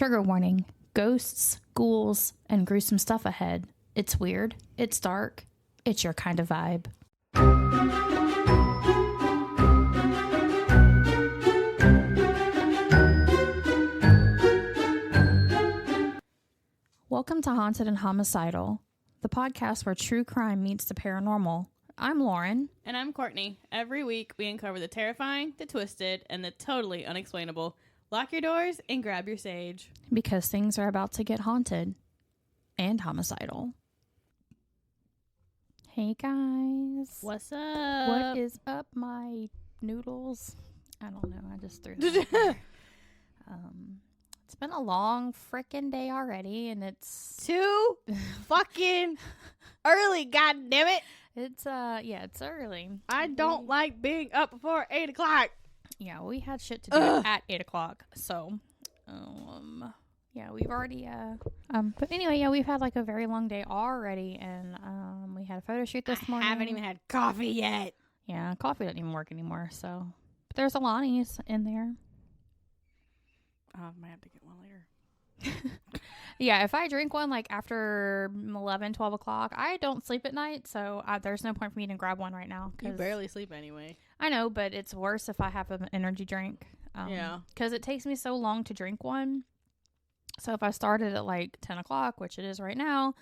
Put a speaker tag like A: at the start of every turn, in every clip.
A: Trigger warning. Ghosts, ghouls, and gruesome stuff ahead. It's weird. It's dark. It's your kind of vibe. Welcome to Haunted and Homicidal, the podcast where true crime meets the paranormal. I'm Lauren.
B: And I'm Courtney. Every week we uncover the terrifying, the twisted, and the totally unexplainable. Lock your doors and grab your sage.
A: Because things are about to get haunted and homicidal. Hey guys.
B: What's up?
A: What is up, my noodles? I don't know. I just threw them out there. It's been a long frickin' day already, and it's
B: too fucking early, god damn it.
A: It's early.
B: I don't like being up before 8 o'clock.
A: Yeah, we had shit to do at 8 o'clock. So, yeah, we've already, but anyway, yeah, we've had like a very long day already, and, we had a photo shoot this morning.
B: I haven't even had coffee yet.
A: Yeah, coffee doesn't even work anymore, so. But there's Alani's in there.
B: I might have to get one later.
A: Yeah, if I drink one like after 11, 12 o'clock, I don't sleep at night, so there's no point for me to grab one right now.
B: You barely sleep anyway.
A: I know, but it's worse if I have an energy drink.
B: Yeah. Because
A: it takes me so long to drink one. So if I started at like 10 o'clock, which it is right now,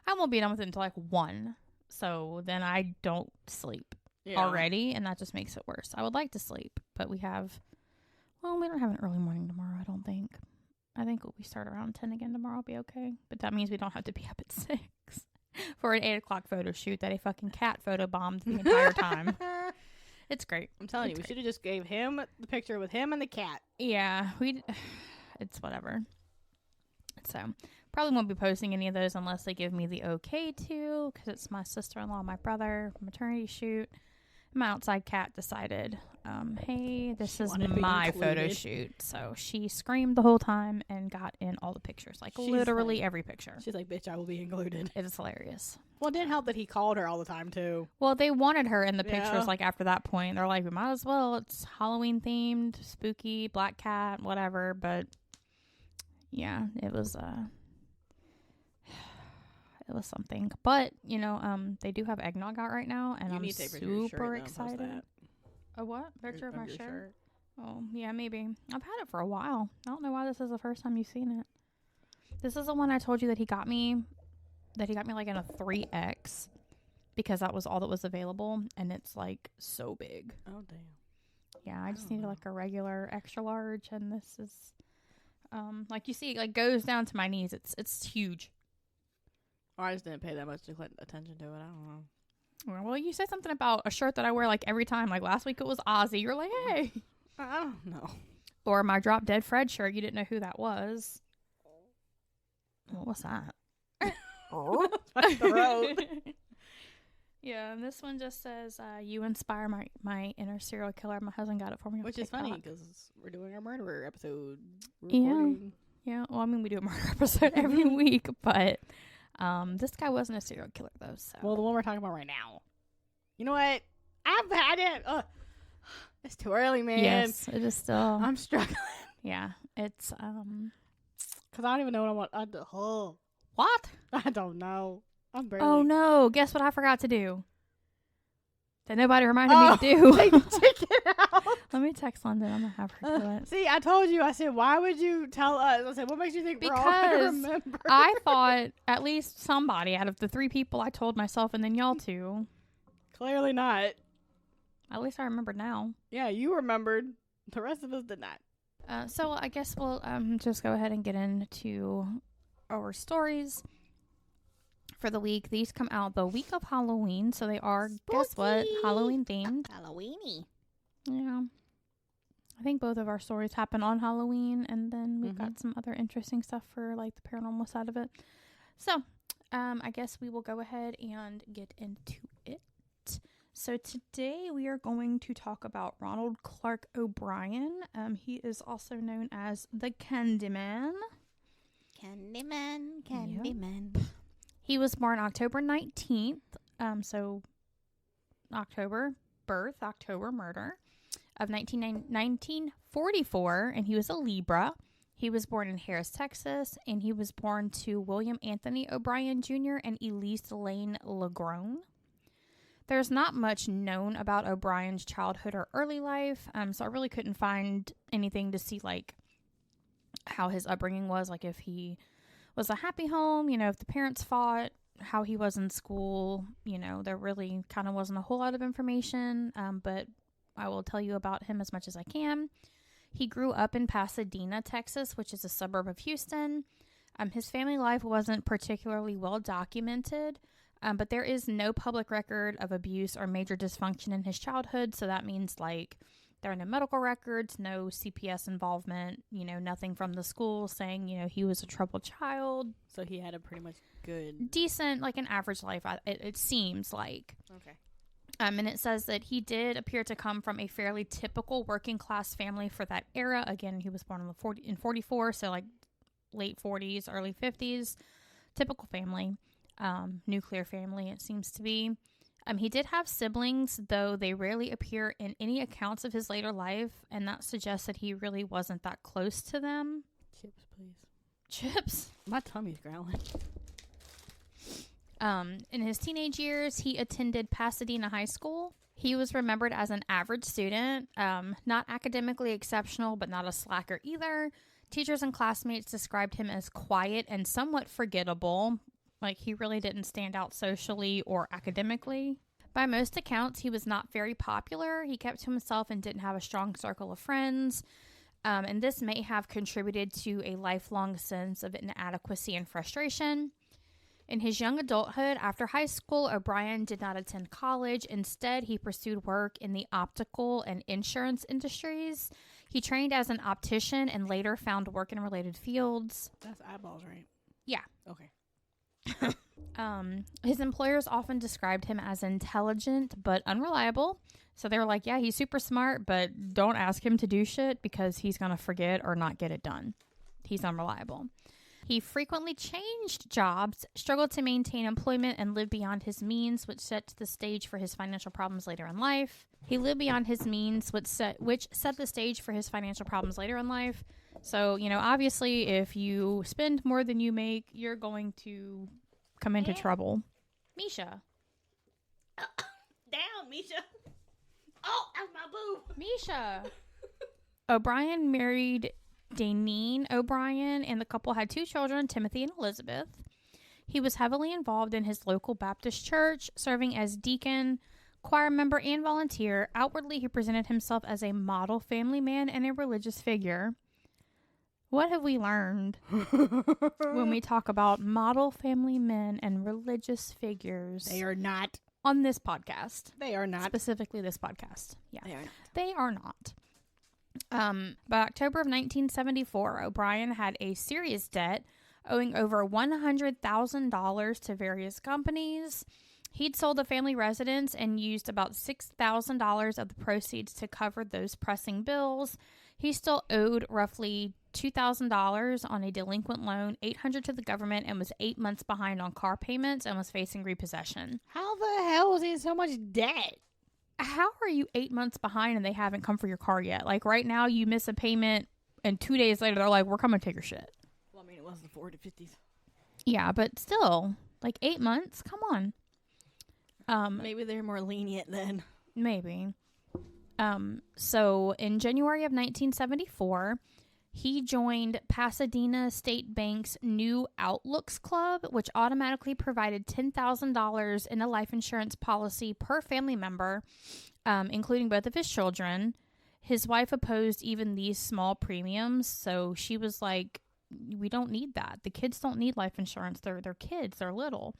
A: I won't be done with it until like 1. So then I don't sleep already, and that just makes it worse. I would like to sleep, but we don't have an early morning tomorrow, I don't think. I think we start around 10 again tomorrow will be okay. But that means we don't have to be up at 6 for an 8 o'clock photo shoot that a fucking cat photo bombed the entire time. It's great.
B: I'm telling you, we should have just gave him the picture with him and the cat.
A: Yeah, it's whatever. So, probably won't be posting any of those unless they give me the okay to, because it's my sister-in-law, my brother, maternity shoot. My outside cat decided, hey, this is my photo shoot. So she screamed the whole time and got in all the pictures. Literally every picture.
B: She's like, bitch, I will be included.
A: It is hilarious.
B: Well, it didn't help that he called her all the time, too.
A: Well, they wanted her in the pictures, after that point. They're like, we might as well. It's Halloween-themed, spooky, black cat, whatever. But, yeah, it was something. But, they do have eggnog out right now, and I'm super excited. A what? Picture of my shirt? Oh, yeah, maybe. I've had it for a while. I don't know why this is the first time you've seen it. This is the one I told you that he got me like in a 3X, because that was all that was available, and it's like so big.
B: Oh, damn.
A: Yeah, I just needed like a regular extra large, and this is, like you see, like goes down to my knees. It's huge.
B: I just didn't pay that much attention to it. I don't know.
A: Well, you said something about a shirt that I wear like every time. Like last week it was Ozzy. You're like, hey.
B: I don't know.
A: Or my Drop Dead Fred shirt. You didn't know who that was. What was that?
B: My throat.
A: Yeah, and this one just says, you inspire my inner serial killer. My husband got it for me.
B: Which is funny because we're doing our murderer episode.
A: Yeah. Well, I mean, we do a murder episode every week, but... this guy wasn't a serial killer though. So.
B: Well, the one we're talking about right now. You know what? I've had it. It's too early, man.
A: Yes, it is still.
B: I'm struggling.
A: Yeah, it's
B: because I don't even know what I want.
A: What?
B: I don't know. I'm barely.
A: Oh no! Guess what I forgot to do? That nobody reminded me to do.
B: Take the ticket out.
A: Let me text London. I'm gonna have her do it.
B: See, I told you. I said, why would you tell us? I said, what makes you think we're all gonna remember?
A: I thought at least somebody out of the 3 people I told myself, and then y'all 2.
B: Clearly not.
A: At least I remembered now.
B: Yeah, you remembered. The rest of us did not.
A: So I guess we'll just go ahead and get into our stories for the week. These come out the week of Halloween, so they are, spooky. Guess what, Halloween themed.
B: Halloweeny.
A: Yeah. I think both of our stories happen on Halloween, and then we've got some other interesting stuff for like the paranormal side of it. So, I guess we will go ahead and get into it. So today we are going to talk about Ronald Clark O'Bryan. He is also known as the Candyman.
B: Candyman.
A: Yep. He was born October 19th. So October birth, October murder of 1944, and he was a Libra. He was born in Harris, Texas, and he was born to William Anthony O'Bryan Jr. and Elise Lane Lagrone. There's not much known about O'Brien's childhood or early life, so I really couldn't find anything to see, like, how his upbringing was, like if he was a happy home, you know, if the parents fought, how he was in school, you know, there really kind of wasn't a whole lot of information, but I will tell you about him as much as I can. He grew up in Pasadena, Texas, which is a suburb of Houston. His family life wasn't particularly well documented, but there is no public record of abuse or major dysfunction in his childhood, so that means, like, there are no medical records, no CPS involvement, you know, nothing from the school saying, you know, he was a troubled child.
B: So he had a pretty much good...
A: decent, like an average life, it seems like.
B: Okay.
A: And it says that he did appear to come from a fairly typical working class family for that era. Again, he was born in 44, so like late 40s, early 50s. Typical family. Nuclear family, it seems to be. He did have siblings, though they rarely appear in any accounts of his later life, and that suggests that he really wasn't that close to them.
B: Chips, please.
A: Chips?
B: My tummy's growling.
A: In his teenage years, he attended Pasadena High School. He was remembered as an average student, not academically exceptional, but not a slacker either. Teachers and classmates described him as quiet and somewhat forgettable. Like, he really didn't stand out socially or academically. By most accounts, he was not very popular. He kept to himself and didn't have a strong circle of friends. And this may have contributed to a lifelong sense of inadequacy and frustration. In his young adulthood, after high school, O'Bryan did not attend college. Instead, he pursued work in the optical and insurance industries. He trained as an optician and later found work in related fields.
B: That's eyeballs, right?
A: Yeah.
B: Okay.
A: His employers often described him as intelligent but unreliable. So they were like, yeah, he's super smart, but don't ask him to do shit because he's going to forget or not get it done. He's unreliable. He frequently changed jobs, struggled to maintain employment, and lived beyond his means, which set the stage for his financial problems later in life. He lived beyond his means, which set the stage for his financial problems later in life. So, you know, obviously, if you spend more than you make, you're going to come into trouble. Mischa.
B: Down, Mischa. Oh, that's my boo.
A: Mischa. O'Bryan married Daneen O'Bryan, and the couple had 2 children, Timothy and Elizabeth. He was heavily involved in his local Baptist church, serving as deacon, choir member, and volunteer. Outwardly, he presented himself as a model family man and a religious figure. What have we learned when we talk about model family men and religious figures?
B: They are not.
A: On this podcast.
B: They are not.
A: Specifically this podcast. Yeah.
B: They are not.
A: They are not. By October of 1974, O'Bryan had a serious debt owing over $100,000 to various companies. He'd sold the family residence and used about $6,000 of the proceeds to cover those pressing bills. He still owed roughly $2,000 on a delinquent loan, $800 to the government, and was 8 months behind on car payments and was facing repossession.
B: How the hell is he in so much debt?
A: How are you 8 months behind and they haven't come for your car yet? Like, right now, you miss a payment, and 2 days later, they're like, we're coming to take your shit.
B: Well, I mean, it was the 40s, 50s.
A: Yeah, but still, like, 8 months? Come on.
B: Maybe they're more lenient then.
A: Maybe. So, in January of 1974, he joined Pasadena State Bank's New Outlooks Club, which automatically provided $10,000 in a life insurance policy per family member, including both of his children. His wife opposed even these small premiums, so she was like, we don't need that. The kids don't need life insurance. They're kids. They're little.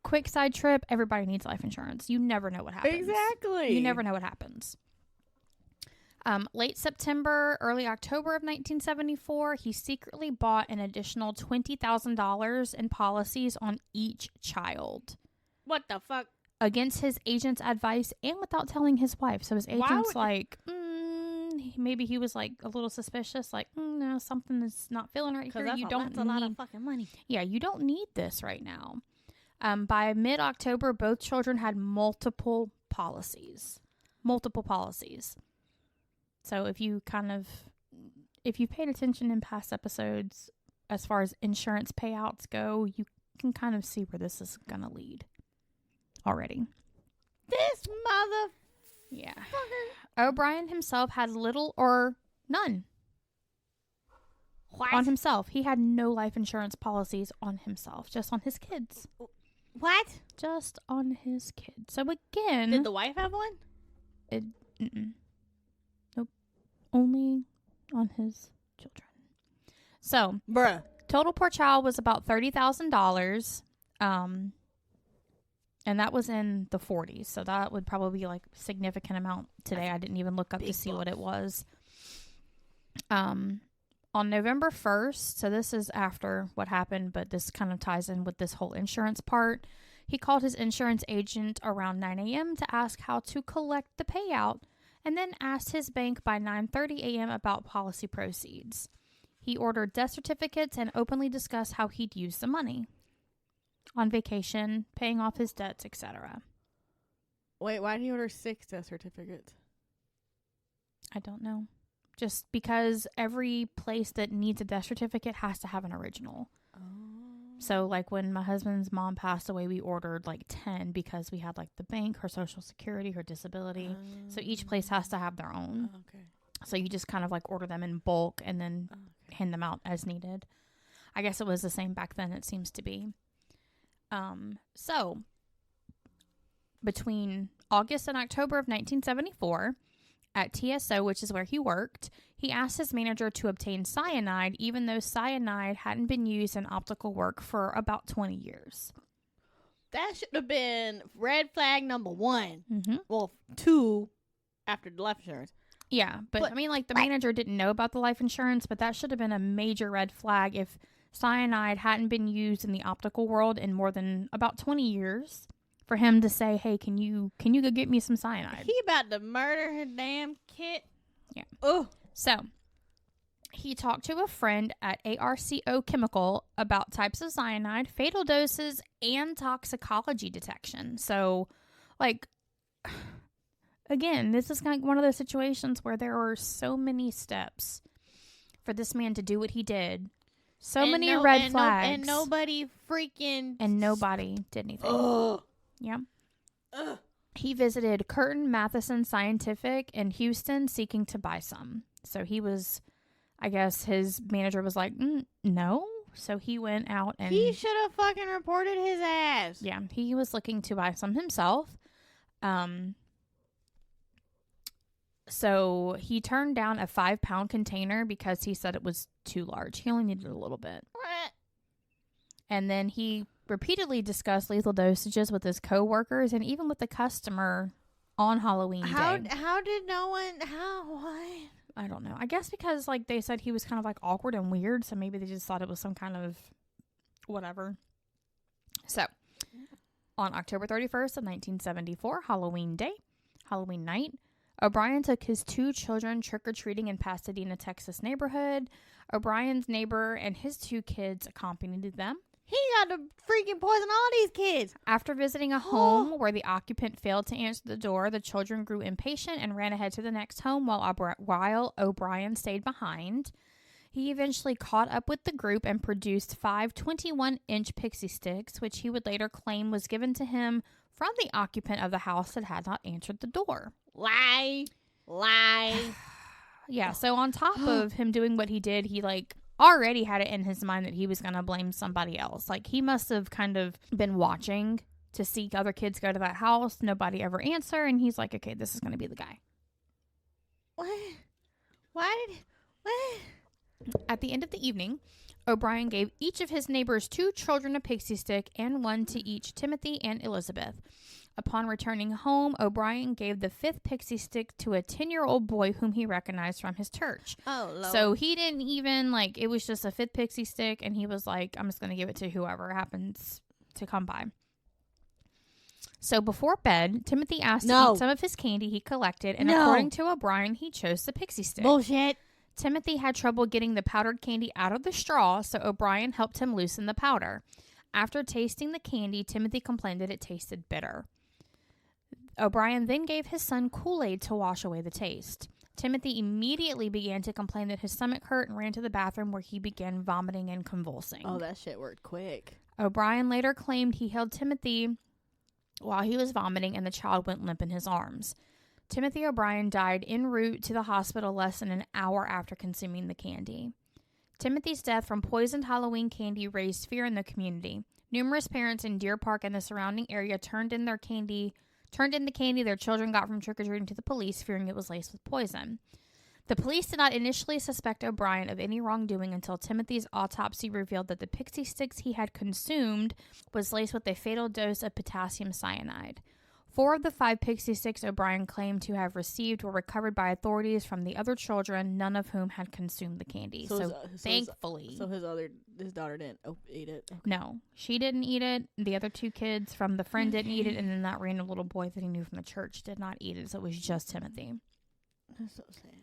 A: Quick side trip, everybody needs life insurance. You never know what happens.
B: Exactly.
A: You never know what happens. Late September, early October of 1974, he secretly bought an additional $20,000 in policies on each child.
B: What the fuck?
A: Against his agent's advice and without telling his wife. So his agent's like, maybe he was like a little suspicious, like, no, something is not feeling right here.
B: That's a lot of fucking money.
A: Yeah, you don't need this right now. By mid-October, both children had multiple policies. So if you kind of if you paid attention in past episodes, as far as insurance payouts go, you can kind of see where this is going to lead already.
B: This mother...
A: Yeah. O'Bryan himself had little or none on himself. He had no life insurance policies on himself, just on his kids.
B: What?
A: Just on his kids. So again...
B: Did the wife have one?
A: Nope. Only on his children. So,
B: bruh.
A: Total per child was about $30,000. And that was in the 40s. So that would probably be like a significant amount today. I didn't even look up to see what it was. On November 1st, so this is after what happened, but this kind of ties in with this whole insurance part. He called his insurance agent around 9 a.m. to ask how to collect the payout, and then asked his bank by 9:30 a.m. about policy proceeds. He ordered death certificates and openly discussed how he'd use the money. On vacation, paying off his debts, etc.
B: Wait, why did he order 6 death certificates?
A: I don't know. Just because every place that needs a death certificate has to have an original. Oh. So, like, when my husband's mom passed away, we ordered, like, 10 because we had, like, the bank, her social security, her disability. So each place has to have their own. Oh, okay. So you just kind of, like, order them in bulk and then hand them out as needed. I guess it was the same back then, it seems to be. So, between August and October of 1974, at TSO, which is where he worked, he asked his manager to obtain cyanide, even though cyanide hadn't been used in optical work for about 20 years.
B: That should have been red flag number 1.
A: Mm-hmm.
B: Well, 2 after the life insurance.
A: Yeah, but I mean, like, the manager didn't know about the life insurance, but that should have been a major red flag if cyanide hadn't been used in the optical world in more than about 20 years for him to say, hey, can you go get me some cyanide?
B: He about to murder his damn kid.
A: Yeah.
B: Oh.
A: So, he talked to a friend at ARCO Chemical about types of cyanide, fatal doses, and toxicology detection. So, like, again, this is kind of one of those situations where there are so many steps for this man to do what he did. So many red flags.
B: And nobody freaking...
A: And nobody did anything.
B: Ugh.
A: Yeah.
B: Ugh.
A: He visited Curtin Matheson Scientific in Houston seeking to buy some. So he was, I guess his manager was like, no. So he went out and...
B: He should have fucking reported his ass.
A: Yeah, he was looking to buy some himself. So he turned down a 5-pound container because he said it was too large. He only needed a little bit. And then he repeatedly discussed lethal dosages with his co-workers and even with the customer on Halloween day.
B: How did no one... What?
A: I don't know. I guess because, like, they said he was kind of, like, awkward and weird, so maybe they just thought it was some kind of whatever. So, on October 31st of 1974, Halloween night, O'Bryan took his 2 children trick-or-treating in Pasadena, Texas neighborhood. O'Bryan's neighbor and his 2 kids accompanied them.
B: He got to freaking poison all these kids.
A: After visiting a home where the occupant failed to answer the door, the children grew impatient and ran ahead to the next home while O'Bryan stayed behind. He eventually caught up with the group and produced 5 21-inch Pixy Stix, which he would later claim was given to him from the occupant of the house that had not answered the door.
B: Lie.
A: Yeah, so on top of him doing what he did, he, like, already had it in his mind that he was going to blame somebody else. Like, he must have kind of been watching to see other kids go to that house. Nobody ever answer. And he's like, okay, this is going to be the guy.
B: What?
A: At the end of the evening, O'Bryan gave each of his neighbors 2 children a Pixy Stick and 1 to each Timothy and Elizabeth. Upon returning home, O'Bryan gave the 5th Pixy Stick to a 10-year-old boy whom he recognized from his church.
B: Oh, Lord.
A: So he didn't even, like, it was just a 5th Pixy Stick, and he was like, I'm just going to give it to whoever happens to come by. So before bed, Timothy asked to eat some of his candy he collected, and according to O'Bryan, he chose the Pixy Stick.
B: Bullshit.
A: Timothy had trouble getting the powdered candy out of the straw, so O'Bryan helped him loosen the powder. After tasting the candy, Timothy complained that it tasted bitter. O'Bryan then gave his son Kool-Aid to wash away the taste. Timothy immediately began to complain that his stomach hurt and ran to the bathroom where he began vomiting and convulsing.
B: Oh, that shit worked quick.
A: O'Bryan later claimed he held Timothy while he was vomiting and the child went limp in his arms. Timothy O'Bryan died en route to the hospital less than an hour after consuming the candy. Timothy's death from poisoned Halloween candy raised fear in the community. Numerous parents in Deer Park and the surrounding area turned in the candy their children got from trick-or-treating to the police, fearing it was laced with poison. The police did not initially suspect O'Bryan of any wrongdoing until Timothy's autopsy revealed that the Pixy Stix he had consumed was laced with a fatal dose of potassium cyanide. 4 of the 5 Pixy Stix O'Bryan claimed to have received were recovered by authorities from the other children, none of whom had consumed the candy. Thankfully.
B: So his daughter didn't eat it? Okay.
A: No, she didn't eat it. The other 2 kids from the friend didn't eat it, and then that random little boy that he knew from the church did not eat it, so it was just Timothy.
B: That's so sad.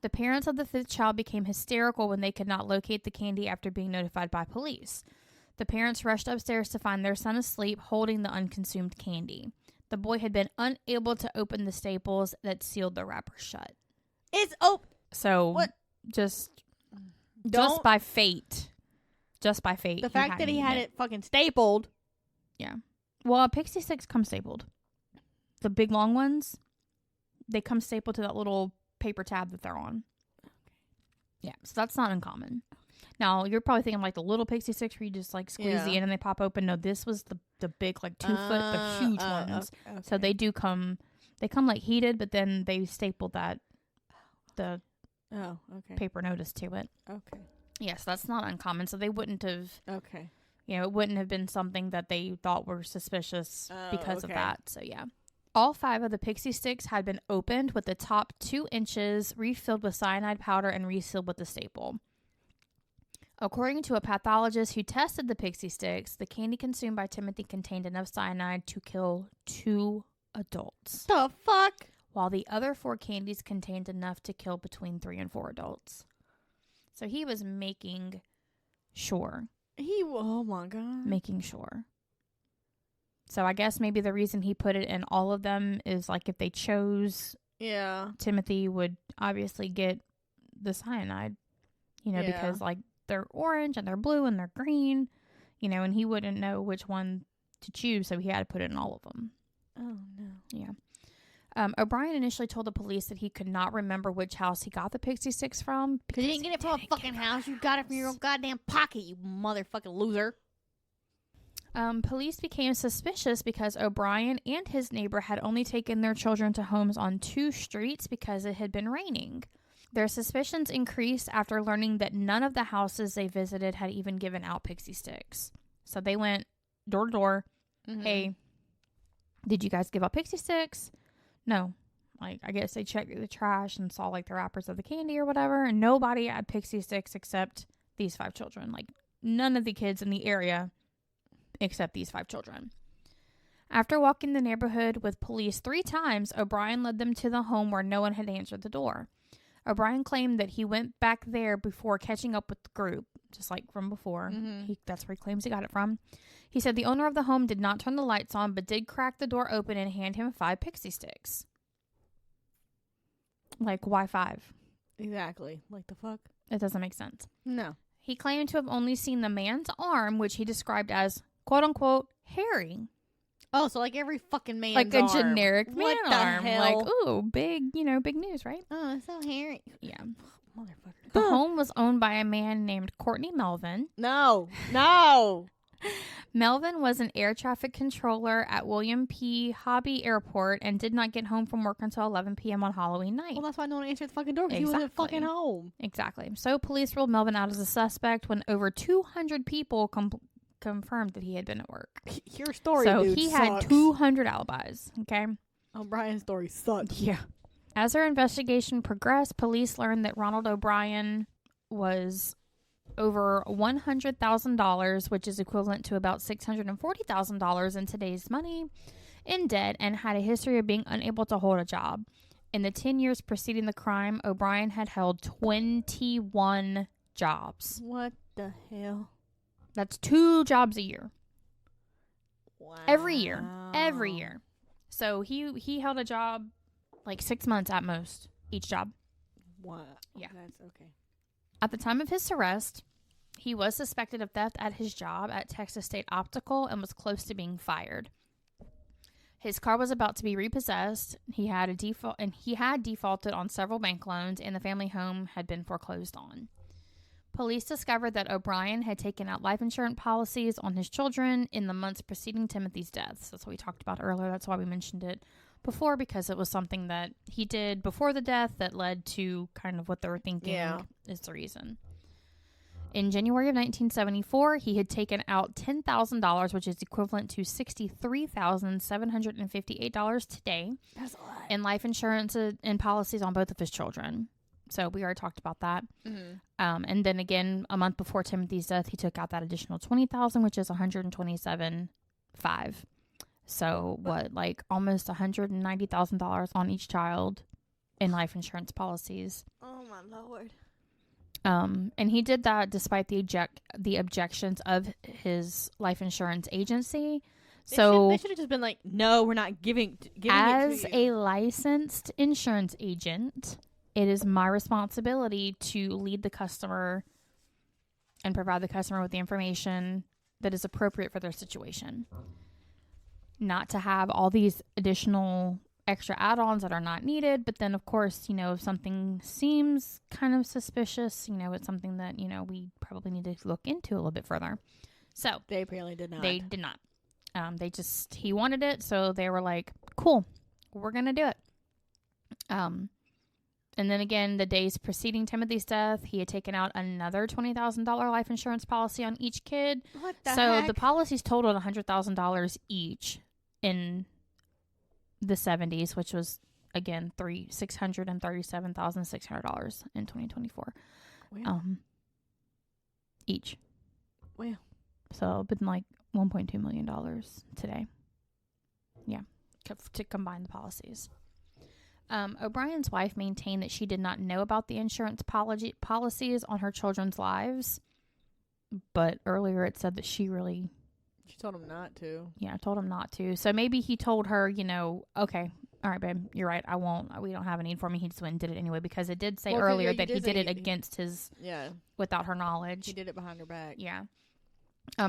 A: The parents of the 5th child became hysterical when they could not locate the candy after being notified by police. The parents rushed upstairs to find their son asleep, holding the unconsumed candy. The boy had been unable to open the staples that sealed the wrapper shut. So
B: what?
A: Just by fate. Just by fate.
B: The fact that he had it fucking stapled.
A: Yeah. Well, a Pixy Stix comes stapled. The big long ones, they come stapled to that little paper tab that they're on. Yeah, so that's not uncommon. Now, you're probably thinking like the little Pixy Stix where you just like squeeze the end and they pop open. No, this was the big like 2 foot, the huge ones. Okay. So they come like heated, but then they stapled the paper notice to it. Okay. Yes, that's not uncommon. So they wouldn't have. Okay. It wouldn't have been something that they thought were suspicious because of that. So yeah. All 5 of the Pixy Stix had been opened with the top 2 inches refilled with cyanide powder and resealed with the staple. According to a pathologist who tested the Pixy Stix, the candy consumed by Timothy contained enough cyanide to kill 2 adults.
B: The fuck?
A: While the other 4 candies contained enough to kill between 3 and 4 adults. So he was making sure.
B: Oh my God.
A: Making sure. So I guess maybe the reason he put it in all of them is like if they chose, Timothy would obviously get the cyanide, because like they're orange and they're blue and they're green, and he wouldn't know which one to choose, so he had to put it in all of them.
B: Oh no.
A: Yeah. O'Bryan initially told the police that he could not remember which house he got the Pixy Stix from.
B: Because you didn't get it from a fucking house. You got it from your own goddamn pocket, you motherfucking loser.
A: Police became suspicious because O'Bryan and his neighbor had only taken their children to homes on 2 streets because it had been raining. Their suspicions increased after learning that none of the houses they visited had even given out Pixy Stix. So they went door to door. Mm-hmm. Hey, did you guys give out Pixy Stix? No. Like, I guess they checked the trash and saw like the wrappers of the candy or whatever, and nobody had Pixy Stix except these 5 children. Like, none of the kids in the area except these 5 children. After walking the neighborhood with police 3 times, O'Bryan led them to the home where no one had answered the door. O'Bryan claimed that he went back there before catching up with the group, just like from before. Mm-hmm. That's where he claims he got it from. He said the owner of the home did not turn the lights on, but did crack the door open and hand him 5 Pixy Stix. Like, why 5?
B: Exactly. Like, the fuck?
A: It doesn't make sense.
B: No.
A: He claimed to have only seen the man's arm, which he described as, quote-unquote, hairy.
B: Oh, so like every fucking man's
A: like a
B: arm.
A: Generic man
B: what the
A: arm.
B: Hell?
A: Like, ooh, big, big news, right?
B: Oh, it's so hairy.
A: Yeah.
B: Motherfucker.
A: The home was owned by a man named Courtney Melvin.
B: No.
A: Melvin was an air traffic controller at William P. Hobby Airport and did not get home from work until 11 p.m. on Halloween night.
B: Well, that's why no one answered the fucking door, because he wasn't fucking home.
A: Exactly. So police ruled Melvin out as a suspect when over 200 people confirmed that he had been at work.
B: Your story,
A: so
B: dude,
A: he
B: sucks.
A: had 200 alibis. Okay.
B: O'Brien's story sucks.
A: Yeah. As their investigation progressed, police learned that Ronald O'Bryan was over $100,000, which is equivalent to about $640,000 in today's money, in debt, and had a history of being unable to hold a job. In the 10 years preceding the crime, O'Bryan had held 21 jobs.
B: What the hell?
A: That's 2 jobs a year.
B: Wow.
A: Every year. So he held a job like 6 months at most, each job.
B: What?
A: Yeah.
B: That's okay.
A: At the time of his arrest, he was suspected of theft at his job at Texas State Optical and was close to being fired. His car was about to be repossessed. He had defaulted on several bank loans, and the family home had been foreclosed on. Police discovered that O'Bryan had taken out life insurance policies on his children in the months preceding Timothy's death. That's what we talked about earlier. That's why we mentioned it before, because it was something that he did before the death that led to kind of what they were thinking is the reason. In January of 1974, he had taken out $10,000, which is equivalent to $63,758 today.
B: That's a lot.
A: In life insurance and policies on both of his children. So we already talked about that.
B: Mm-hmm.
A: And then again, a month before Timothy's death, he took out that additional $20,000, which is $127,500. So like almost $190,000 on each child in life insurance policies.
B: Oh my Lord.
A: And he did that despite the objections of his life insurance agency. They
B: should have just been like, no, we're not giving
A: as
B: it to you.
A: a licensed insurance agent, it is my responsibility to lead the customer and provide the customer with the information that is appropriate for their situation. Not to have all these additional extra add-ons that are not needed. But then, of course, if something seems kind of suspicious, it's something that, we probably need to look into a little bit further. So
B: they apparently did not.
A: They did not. He wanted it. So they were like, cool, we're going to do it. And then again, the days preceding Timothy's death, he had taken out another $20,000 life insurance policy on each kid.
B: What the heck?
A: The policies totaled $100,000 each in the 70s, which was again $637,600 in 2024.
B: Wow.
A: Each.
B: Wow.
A: So it'd been like $1.2 million today. Yeah, to combine the policies. O'Brien's wife maintained that she did not know about the insurance policies on her children's lives, but earlier it said that she
B: told him not to.
A: Yeah, told him not to. So maybe he told her, okay, all right, babe, you're right. I won't. We don't have a need for me. He just went and did it anyway, because it did say earlier that he did it against his, without her knowledge.
B: He did it behind her back.
A: Yeah.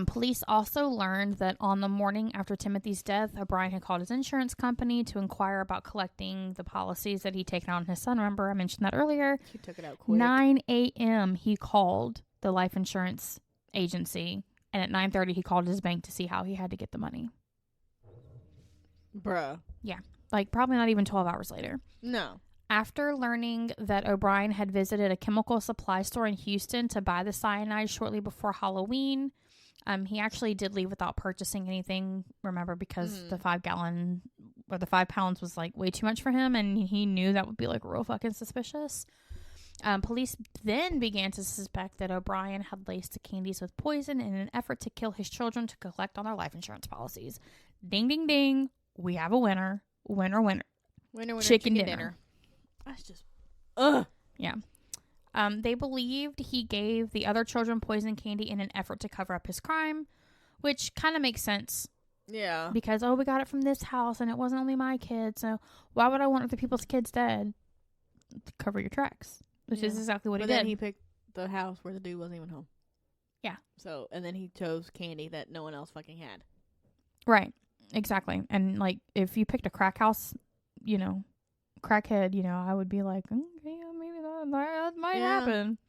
A: Police also learned that on the morning after Timothy's death, O'Brien had called his insurance company to inquire about collecting the policies that he'd taken out on his son. Remember, I mentioned that earlier.
B: He took it out quick.
A: 9 a.m. he called the life insurance agency. And at 9:30, he called his bank to see how he had to get the money.
B: Bruh.
A: Yeah. Like, probably not even 12 hours later.
B: No.
A: After learning that O'Brien had visited a chemical supply store in Houston to buy the cyanide shortly before Halloween, he actually did leave without purchasing anything, remember, because the 5 gallon or the 5 pounds was like way too much for him. And he knew that would be like real fucking suspicious. Police then began to suspect that O'Brien had laced the candies with poison in an effort to kill his children to collect on their life insurance policies. Ding, ding, ding. We have a winner. Winner, winner.
B: Winner, winner,
A: chicken dinner.
B: That's just... Ugh.
A: Yeah. They believed he gave the other children poison candy in an effort to cover up his crime, which kind of makes sense.
B: Yeah.
A: Because, we got it from this house and it wasn't only my kid, so why would I want other people's kids dead? To cover your tracks. Which is exactly what he did.
B: But then he picked the house where the dude wasn't even home.
A: Yeah.
B: So, and then he chose candy that no one else fucking had.
A: Right. Exactly. And, like, if you picked a crack house, crackhead, I would be like, okay, maybe that might happen.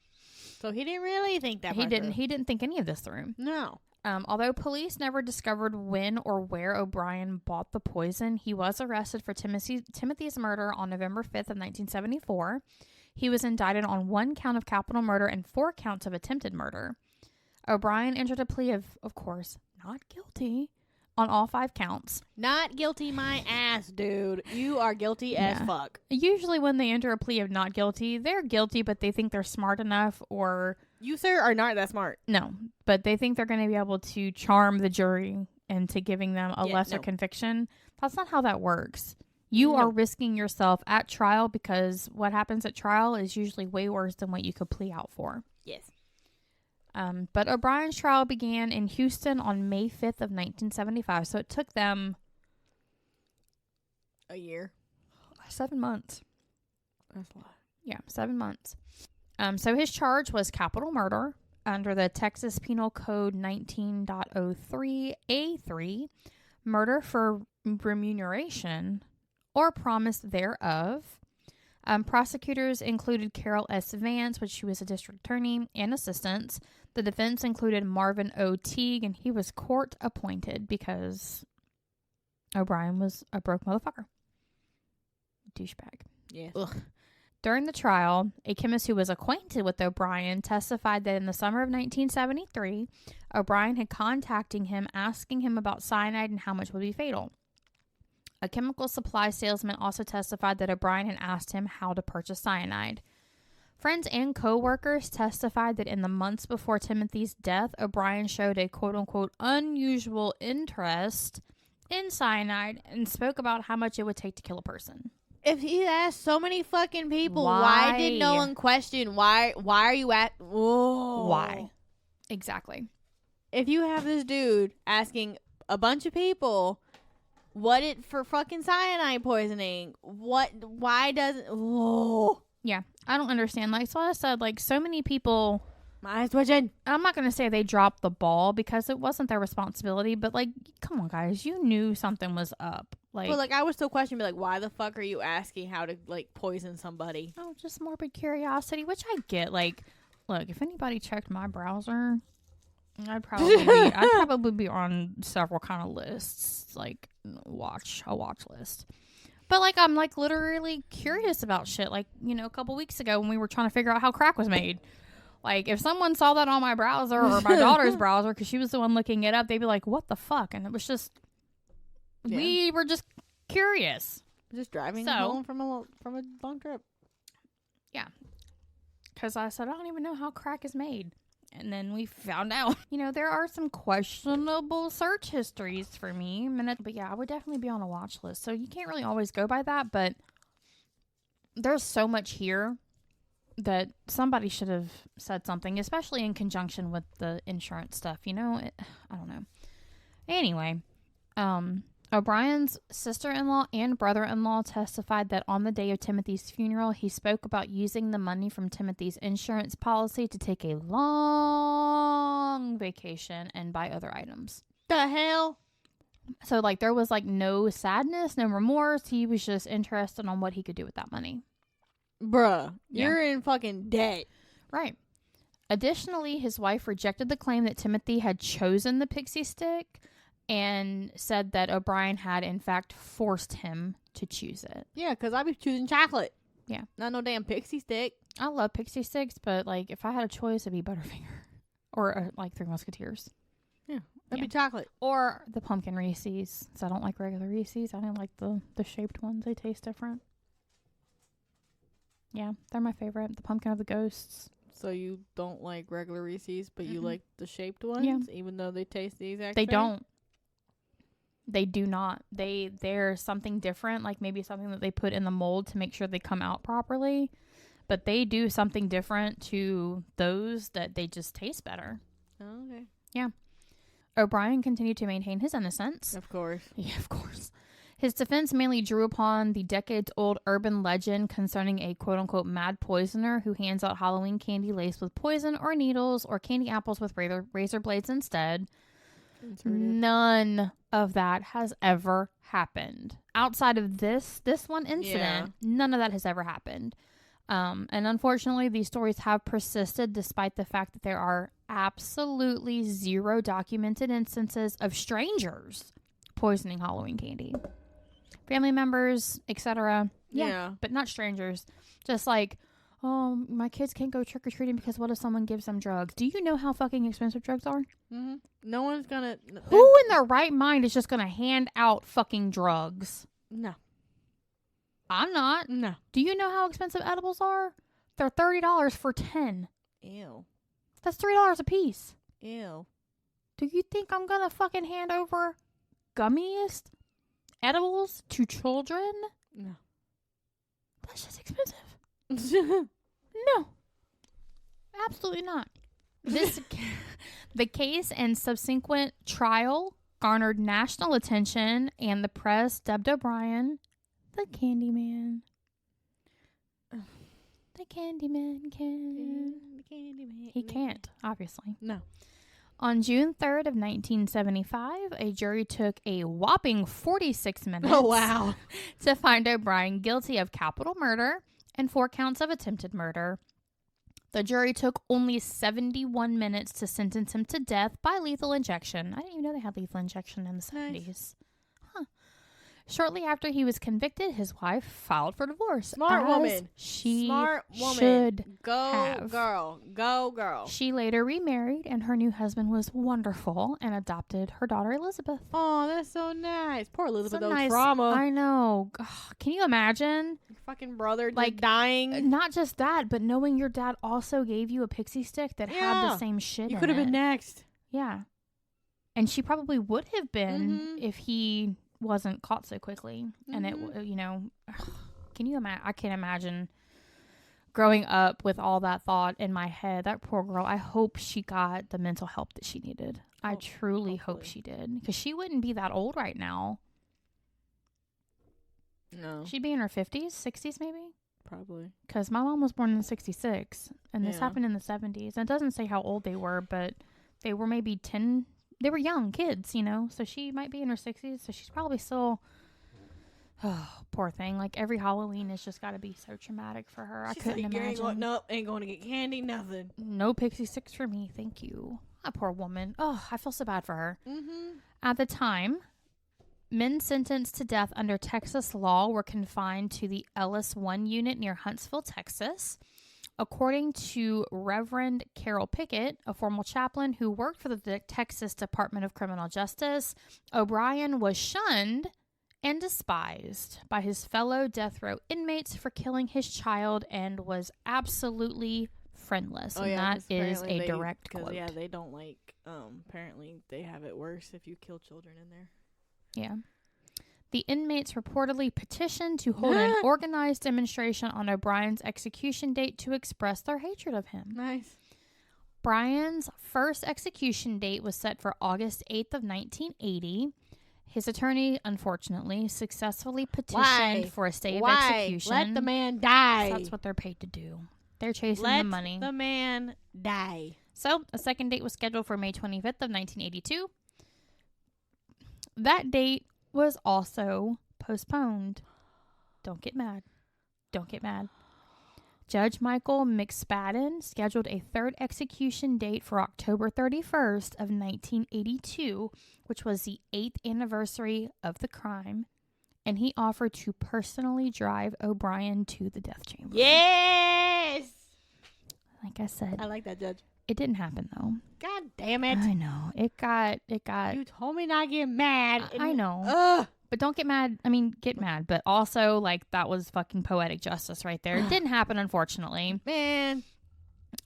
B: So he didn't really think that
A: He didn't think any of this through.
B: No.
A: Although police never discovered when or where O'Brien bought the poison, he was arrested for Timothy's murder on November 5th of 1974. He was indicted on 1 count of capital murder and 4 counts of attempted murder. O'Brien entered a plea of course, not guilty on all 5 counts.
B: Not guilty my ass, dude. You are guilty as fuck.
A: Usually when they enter a plea of not guilty, they're guilty, but they think they're smart enough, or...
B: You, sir, are not that smart.
A: No, but they think they're going to be able to charm the jury into giving them a lesser conviction. That's not how that works. You are risking yourself at trial, because what happens at trial is usually way worse than what you could plea out for.
B: Yes.
A: But O'Brien's trial began in Houston on May 5th of 1975. So it took them...
B: a year.
A: 7 months.
B: That's a lot.
A: Yeah, 7 months. So his charge was capital murder under the Texas Penal Code 19.03A3, murder for remuneration or promise thereof. Prosecutors included Carol S. Vance, which she was a district attorney, and assistants. The defense included Marvin O. Teague, and he was court appointed because O'Bryan was a broke motherfucker. Douchebag.
B: Yeah.
A: Ugh. During the trial, a chemist who was acquainted with O'Bryan testified that in the summer of 1973, O'Bryan had contacted him asking him about cyanide and how much would be fatal. A chemical supply salesman also testified that O'Bryan had asked him how to purchase cyanide. Friends and co-workers testified that in the months before Timothy's death, O'Bryan showed a quote-unquote unusual interest in cyanide and spoke about how much it would take to kill a person.
B: If he asked so many fucking people, why did no one question? Why are you at? Whoa.
A: Why? Exactly.
B: If you have this dude asking a bunch of people, what it for fucking cyanide poisoning? Why doesn't? Whoa.
A: Yeah, I don't understand. Like, so I said, like, so many people.
B: My eyes twitching.
A: I'm not going to say they dropped the ball because it wasn't their responsibility, but, like, come on, guys. You knew something was up. Like,
B: well, like, I would still question, be like, why the fuck are you asking how to, like, poison somebody?
A: Oh, just morbid curiosity, which I get. Like, look, if anybody checked my browser, I'd probably be on several kind of lists, like, a watch list. But, like, I'm, like, literally curious about shit. Like, you know, a couple weeks ago when we were trying to figure out how crack was made. Like, if someone saw that on my browser or my daughter's browser, because she was the one looking it up, they'd be like, what the fuck? And it was just, we were just curious.
B: Just driving home from a long trip.
A: Yeah. Because I said, I don't even know how crack is made. And then we found out. You know, there are some questionable search histories for me. But yeah, I would definitely be on a watch list. So you can't really always go by that. But there's so much here that somebody should have said something, especially in conjunction with the insurance stuff. You know, I don't know. Anyway, O'Brien's sister-in-law and brother-in-law testified that on the day of Timothy's funeral, he spoke about using the money from Timothy's insurance policy to take a long vacation and buy other items.
B: The hell?
A: So, like, there was, like, no sadness, no remorse. He was just interested on what he could do with that money.
B: Bruh, you're in fucking debt.
A: Right. Additionally, his wife rejected the claim that Timothy had chosen the Pixy Stick and said that O'Bryan had, in fact, forced him to choose it.
B: Yeah, because I be choosing chocolate.
A: Yeah.
B: Not no damn Pixy Stick.
A: I love Pixy Stix, but, like, if I had a choice, it'd be Butterfinger. Or, like, Three Musketeers.
B: Yeah, that'd be chocolate.
A: Or the pumpkin Reese's. So I don't like regular Reese's. I don't like the shaped ones. They taste different. Yeah, they're my favorite. The pumpkin of the ghosts.
B: So you don't like regular Reese's, but you like the shaped ones?
A: Yeah.
B: Even though they taste the exact
A: same? They don't. They do not. They're something different, like maybe something that they put in the mold to make sure they come out properly. But they do something different to those that they just taste better.
B: Oh, okay.
A: Yeah. O'Bryan continued to maintain his innocence.
B: Of course.
A: Yeah, of course. His defense mainly drew upon the decades-old urban legend concerning a quote-unquote mad poisoner who hands out Halloween candy laced with poison or needles or candy apples with razor blades instead. None of that has ever happened. Outside of this one incident, none of that has ever happened. And unfortunately, these stories have persisted despite the fact that there are absolutely zero documented instances of strangers poisoning Halloween candy. Family members, etc. Yeah, but not strangers. Just like, oh, my kids can't go trick-or-treating because what if someone gives them drugs? Do you know how fucking expensive drugs are?
B: Mm-hmm. No one's gonna...
A: Who in their right mind is just gonna hand out fucking drugs?
B: No.
A: I'm not.
B: No.
A: Do you know how expensive edibles are? They're $30 for 10.
B: Ew.
A: That's $3 a piece.
B: Ew.
A: Do you think I'm gonna fucking hand over gummies, edibles to children?
B: No.
A: That's just expensive. No. Absolutely not. The case and subsequent trial garnered national attention, and the press dubbed O'Bryan the Candyman. The Candyman can.
B: The Candyman.
A: He can't, obviously.
B: No.
A: On June 3rd of 1975, a jury took a whopping 46 minutes to find O'Bryan guilty of capital murder and 4 counts of attempted murder. The jury took only 71 minutes to sentence him to death by lethal injection. I didn't even know they had lethal injection in the 70s. Huh. Shortly after he was convicted, his wife filed for divorce.
B: Smart woman.
A: Smart woman. Should
B: go
A: have.
B: Girl. Go girl.
A: She later remarried, and her new husband was wonderful and adopted her daughter Elizabeth.
B: Oh, that's so nice. Poor Elizabeth.
A: So
B: those
A: nice.
B: trauma.
A: I know. Ugh, can you imagine?
B: Your fucking brother like dying.
A: Not just that, but knowing your dad also gave you a pixie stick that had the same shit.
B: You could have been next.
A: Yeah, and she probably would have been if he wasn't caught so quickly. And it, can you imagine? I can't imagine growing up with all that thought in my head. That poor girl. I hope she got the mental help that she needed. I truly hope she did, because she wouldn't be that old right now.
B: No,
A: she'd be in her 50s, 60s, maybe.
B: Probably.
A: Because my mom was born in 66, and this happened in the 70s. And it doesn't say how old they were, but they were maybe 10. They were young kids, so she might be in her 60s, so she's probably still, poor thing. Like, every Halloween has just got to be so traumatic for her.
B: She's
A: I couldn't imagine.
B: Nope, ain't going to get candy, nothing.
A: No Pixy Stix for me, thank you. That poor woman. Oh, I feel so bad for her. At the time, men sentenced to death under Texas law were confined to the Ellis 1 unit near Huntsville, Texas. According to Reverend Carol Pickett, a former chaplain who worked for the Texas Department of Criminal Justice, O'Bryan was shunned and despised by his fellow death row inmates for killing his child and was absolutely friendless. And that is a direct quote.
B: Yeah, they don't like, apparently they have it worse if you kill children in there.
A: Yeah. The inmates reportedly petitioned to hold an organized demonstration on O'Bryan's execution date to express their hatred of him.
B: Nice.
A: Bryan's first execution date was set for August 8th of 1980. His attorney, unfortunately, successfully petitioned for a stay of execution.
B: Let the man die.
A: That's what they're paid to do. They're chasing the money.
B: Let the man die.
A: So, a second date was scheduled for May 25th of 1982. That date was also postponed. Don't get mad. Don't get mad. Judge Michael McSpadden scheduled a third execution date for October 31st of 1982, which was the 8th anniversary of the crime, and he offered to personally drive O'Bryan to the death chamber.
B: Yes!
A: Like I said.
B: I like that, Judge.
A: It didn't happen, though.
B: God damn it.
A: I know. It got.
B: You told me not to get mad.
A: I know.
B: Ugh.
A: But don't get mad. I mean, get mad. But also, that was fucking poetic justice right there. It didn't happen, unfortunately.
B: Man.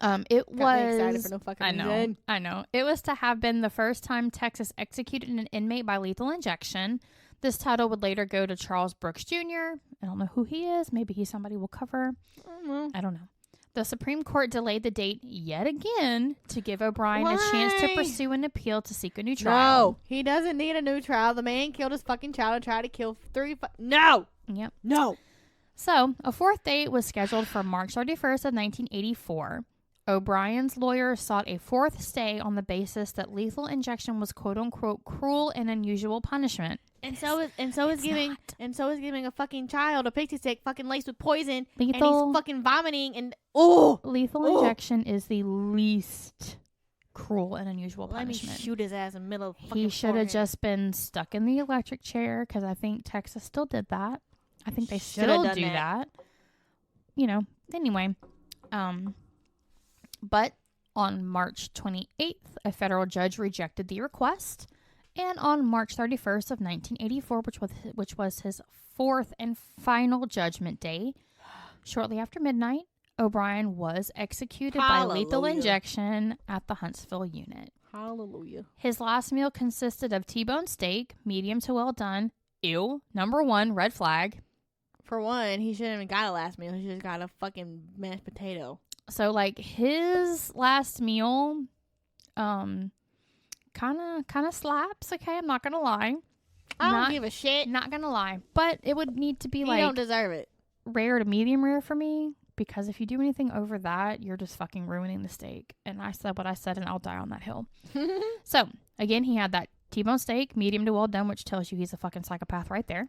A: It was.
B: Got me excited for no fucking reason.
A: I know. It was to have been the first time Texas executed an inmate by lethal injection. This title would later go to Charles Brooks Jr. I don't know who he is. Maybe he's somebody we'll cover. I don't know. The Supreme Court delayed the date yet again to give O'Bryan a chance to pursue an appeal to seek a new trial.
B: No, he doesn't need a new trial. The man killed his fucking child and tried to kill 3. No.
A: Yep.
B: No.
A: So, a fourth date was scheduled for March 31st of 1984. O'Bryan's lawyer sought a fourth stay on the basis that lethal injection was quote unquote cruel and unusual punishment.
B: And so is giving a fucking child a Pixy Stick fucking laced with poison, and he's fucking vomiting and
A: lethal injection is the least cruel and unusual punishment.
B: Let me shoot his ass in the middle of fucking
A: He should have just been stuck in the electric chair, because I think Texas still did that. I think they still do that. Anyway. But on March 28th, a federal judge rejected the request. And on March 31st of 1984, which was his fourth and final judgment day, shortly after midnight, O'Bryan was executed by lethal injection at the Huntsville unit.
B: Hallelujah.
A: His last meal consisted of T-bone steak, medium to well done. Ew. Number 1, red flag.
B: For one, he shouldn't have got a last meal. He should have got a fucking mashed potato.
A: So, his last meal, kind of slaps, okay? I'm not going to lie.
B: I don't give a shit.
A: Not going to lie. But it would need to be,
B: he don't deserve it.
A: Rare to medium rare for me, because if you do anything over that, you're just fucking ruining the steak. And I said what I said, and I'll die on that hill. So, again, he had that T-bone steak, medium to well done, which tells you he's a fucking psychopath right there.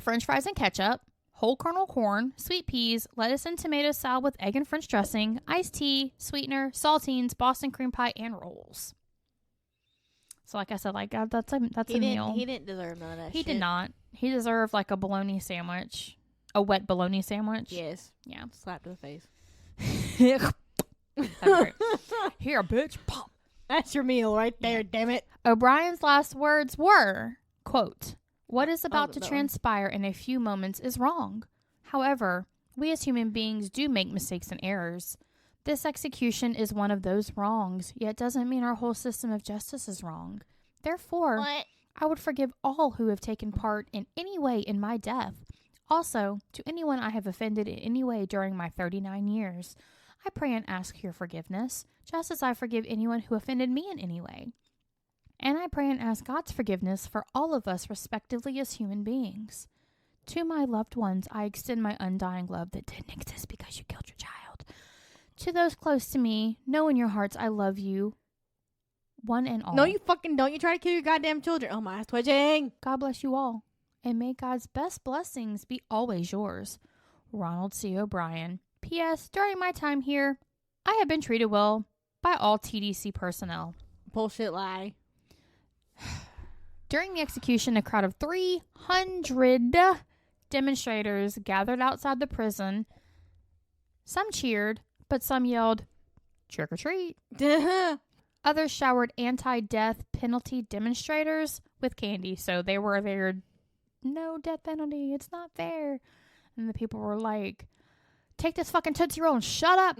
A: French fries and ketchup, whole kernel corn, sweet peas, lettuce and tomato salad with egg and French dressing, iced tea, sweetener, saltines, Boston cream pie, and rolls. So, like I said, like that's a meal.
B: He didn't deserve none of that shit.
A: He did not. He deserved like a bologna sandwich. A wet bologna sandwich?
B: Yes.
A: Yeah.
B: Slap to the face.
A: That's right. Here, bitch. Pop.
B: That's your meal right there, damn it.
A: O'Brien's last words were, quote, "What is about to transpire in a few moments is wrong. However, we as human beings do make mistakes and errors. This execution is one of those wrongs, yet doesn't mean our whole system of justice is wrong. Therefore, I would forgive all who have taken part in any way in my death. Also, to anyone I have offended in any way during my 39 years, I pray and ask your forgiveness, just as I forgive anyone who offended me in any way. And I pray and ask God's forgiveness for all of us respectively as human beings. To my loved ones, I extend my undying love that didn't exist because you killed your child. To those close to me, know in your hearts I love you, one and all.
B: No, you fucking don't. You try to kill your goddamn children. Oh, my ass twitching.
A: God bless you all. And may God's best blessings be always yours. Ronald C. O'Bryan. P.S. During my time here, I have been treated well by all TDC personnel."
B: Bullshit lie.
A: During the execution, a crowd of 300 demonstrators gathered outside the prison. Some cheered, but some yelled, "Trick or treat." Others showered anti-death penalty demonstrators with candy. So they were there, "No death penalty, it's not fair." And the people were like, "Take this fucking Tootsie Roll and shut up."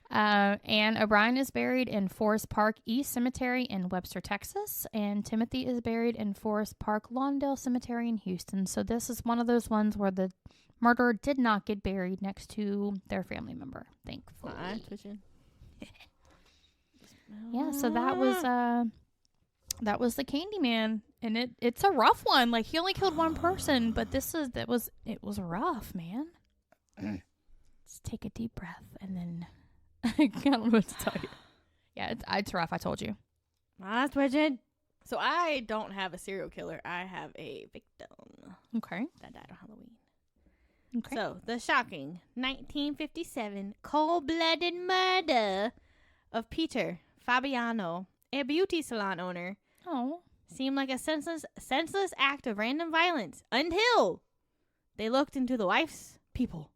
A: And O'Brien is buried in Forest Park East Cemetery in Webster, Texas. And Timothy is buried in Forest Park Lawndale Cemetery in Houston. So this is one of those ones where the murderer did not get buried next to their family member, thankfully. Yeah, so that was the Candyman, and it's a rough one. Like, he only killed one person, but it was rough, man. Let's take a deep breath, and then I don't know what to tell you. Yeah, it's rough. I told you.
B: My twitching. So I don't have a serial killer. I have a victim.
A: Okay.
B: That died on Halloween.
A: Okay.
B: So the shocking 1957 cold-blooded murder of Peter Fabiano, a beauty salon owner, seemed like a senseless act of random violence until they looked into the wife's people.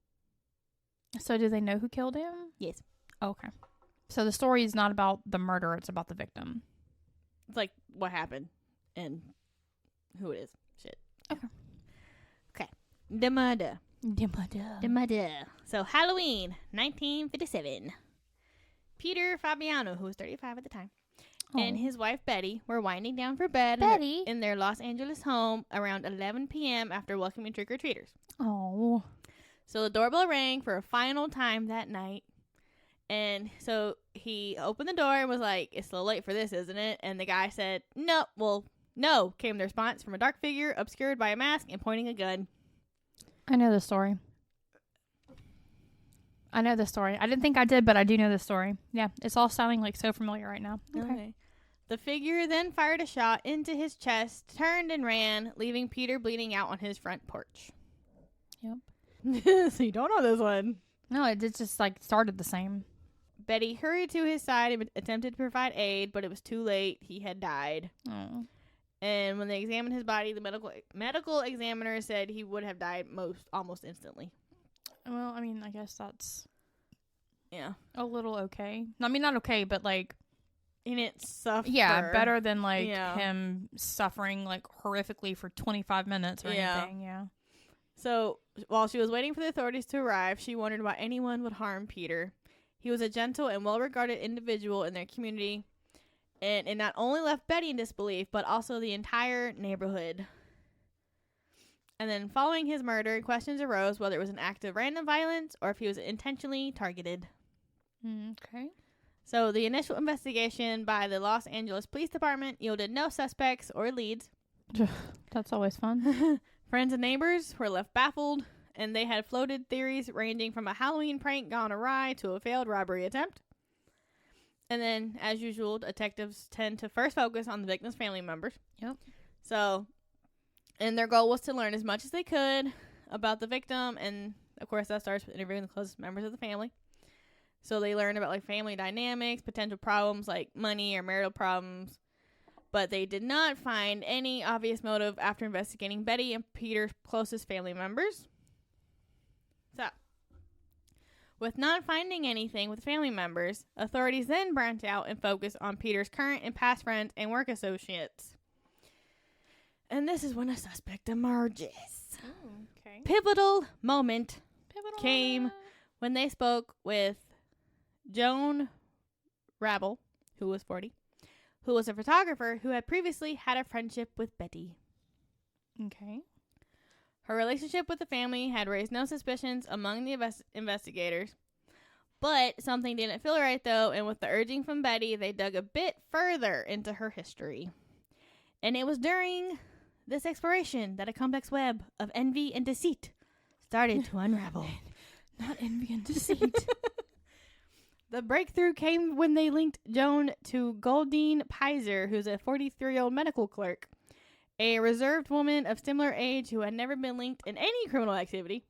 A: So do they know who killed him?
B: Yes.
A: Okay. So the story is not about the murder, it's about the victim.
B: It's like what happened and who it is. Shit.
A: Okay.
B: The murder. So Halloween 1957. Peter Fabiano, who was 35 at the time, and his wife Betty were winding down for bed in their Los Angeles home around 11 p.m. after welcoming trick-or-treaters.
A: Oh.
B: So the doorbell rang for a final time that night. And so he opened the door and was like, "It's a little late for this, isn't it?" And the guy said, "No." Well, no, came the response from a dark figure obscured by a mask and pointing a gun.
A: I know the story. I didn't think I did, but I do know the story. Yeah, it's all sounding like so familiar right now. Okay.
B: The figure then fired a shot into his chest, turned and ran, leaving Peter bleeding out on his front porch.
A: Yep.
B: So you don't know this one.
A: No, it just like started the same.
B: Betty hurried to his side and attempted to provide aid, but it was too late. He had died.
A: Oh.
B: And when they examined his body, the medical examiner said he would have died almost instantly.
A: Well, I mean, I guess that's a little okay. I mean, not okay, but like
B: he didn't suffer.
A: Yeah, better than like him suffering like horrifically for 25 minutes or anything. Yeah.
B: So while she was waiting for the authorities to arrive, she wondered why anyone would harm Peter. He was a gentle and well-regarded individual in their community, and it not only left Betty in disbelief, but also the entire neighborhood. And then following his murder, questions arose whether it was an act of random violence or if he was intentionally targeted.
A: Okay.
B: So the initial investigation by the Los Angeles Police Department yielded no suspects or leads.
A: That's always fun.
B: Friends and neighbors were left baffled, and they had floated theories ranging from a Halloween prank gone awry to a failed robbery attempt. And then, as usual, detectives tend to first focus on the victim's family members.
A: Yep.
B: So, and their goal was to learn as much as they could about the victim, and of course that starts with interviewing the closest members of the family. So they learned about like family dynamics, potential problems like money or marital problems, but they did not find any obvious motive after investigating Betty and Peter's closest family members. So, with not finding anything with family members, authorities then branched out and focused on Peter's current and past friends and work associates. And this is when a suspect emerges.
A: Oh, okay.
B: Pivotal moment came when they spoke with Joan Rabel, who was 40, who was a photographer who had previously had a friendship with Betty.
A: Okay.
B: Her relationship with the family had raised no suspicions among the investigators, but something didn't feel right though, and with the urging from Betty, they dug a bit further into her history. And it was during this exploration that a complex web of envy and deceit started to unravel.
A: Not envy and deceit.
B: The breakthrough came when they linked Joan to Goldine Pizer, who's a 43-year-old medical clerk, a reserved woman of similar age who had never been linked in any criminal activity.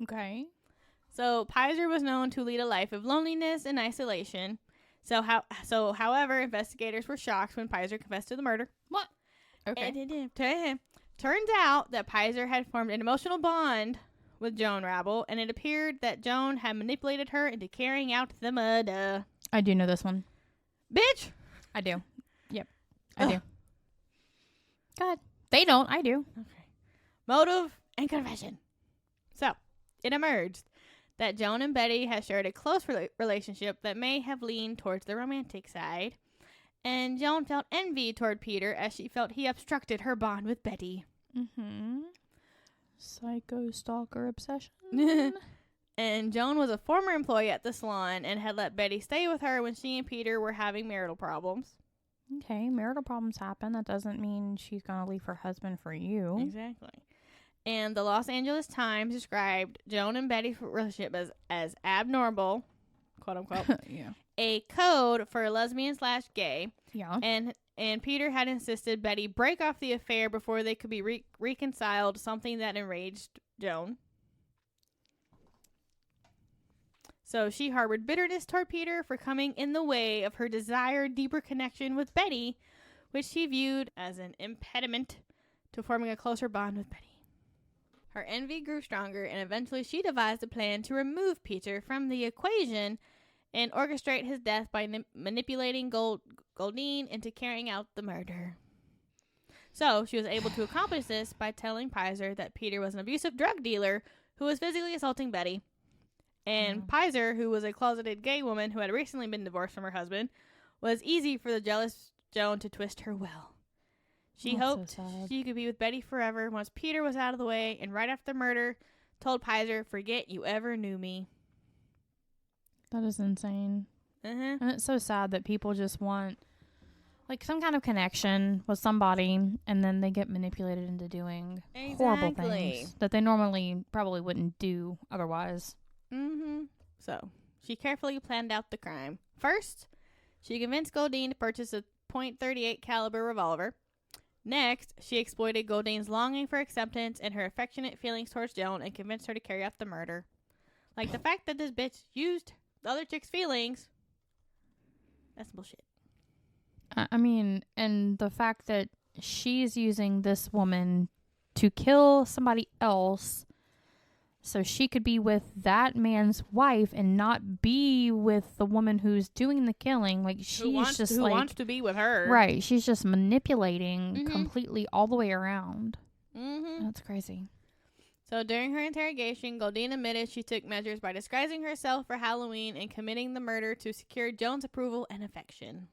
A: Okay.
B: So Pizer was known to lead a life of loneliness and isolation. However, investigators were shocked when Pizer confessed to the murder.
A: What? Okay.
B: Turns out that Pizer had formed an emotional bond with Joan Rabel, and it appeared that Joan had manipulated her into carrying out the murder.
A: I do know this one.
B: Bitch!
A: I do. Yep. I do. God. They don't. I do.
B: Okay. Motive and confession. So, it emerged that Joan and Betty had shared a close relationship that may have leaned towards the romantic side, and Joan felt envy toward Peter as she felt he obstructed her bond with Betty.
A: Mm-hmm. Psycho stalker obsession.
B: And Joan was a former employee at the salon and had let Betty stay with her when she and Peter were having marital problems.
A: Okay, marital problems happen. That doesn't mean she's going to leave her husband for you.
B: Exactly. And the Los Angeles Times described Joan and Betty's relationship as abnormal, quote unquote,
A: yeah.
B: a code for lesbian/gay.
A: Yeah.
B: And Peter had insisted Betty break off the affair before they could be reconciled, something that enraged Joan. So she harbored bitterness toward Peter for coming in the way of her desired deeper connection with Betty, which she viewed as an impediment to forming a closer bond with Betty. Her envy grew stronger, and eventually she devised a plan to remove Peter from the equation and orchestrate his death by manipulating Goldine into carrying out the murder. So, she was able to accomplish this by telling Pizer that Peter was an abusive drug dealer who was physically assaulting Betty. And Pizer, who was a closeted gay woman who had recently been divorced from her husband, was easy for the jealous Joan to twist her will. She hoped she could be with Betty forever once Peter was out of the way, and right after the murder, told Pizer, "Forget you ever knew me."
A: That is insane.
B: Uh-huh.
A: And it's so sad that people just want like some kind of connection with somebody, and then they get manipulated into doing horrible things that they normally probably wouldn't do otherwise.
B: Mm-hmm. So, she carefully planned out the crime. First, she convinced Goldine to purchase a .38 caliber revolver. Next, she exploited Goldine's longing for acceptance and her affectionate feelings towards Joan and convinced her to carry out the murder. Like, the fact that this bitch used the other chick's feelings, that's bullshit.
A: I mean, and the fact that she's using this woman to kill somebody else so she could be with that man's wife and not be with the woman who's doing the killing. Like, she's who
B: wants to be with her.
A: Right. She's just manipulating completely all the way around.
B: Mm-hmm.
A: That's crazy.
B: So during her interrogation, Goldine admitted she took measures by disguising herself for Halloween and committing the murder to secure Joan's approval and affection.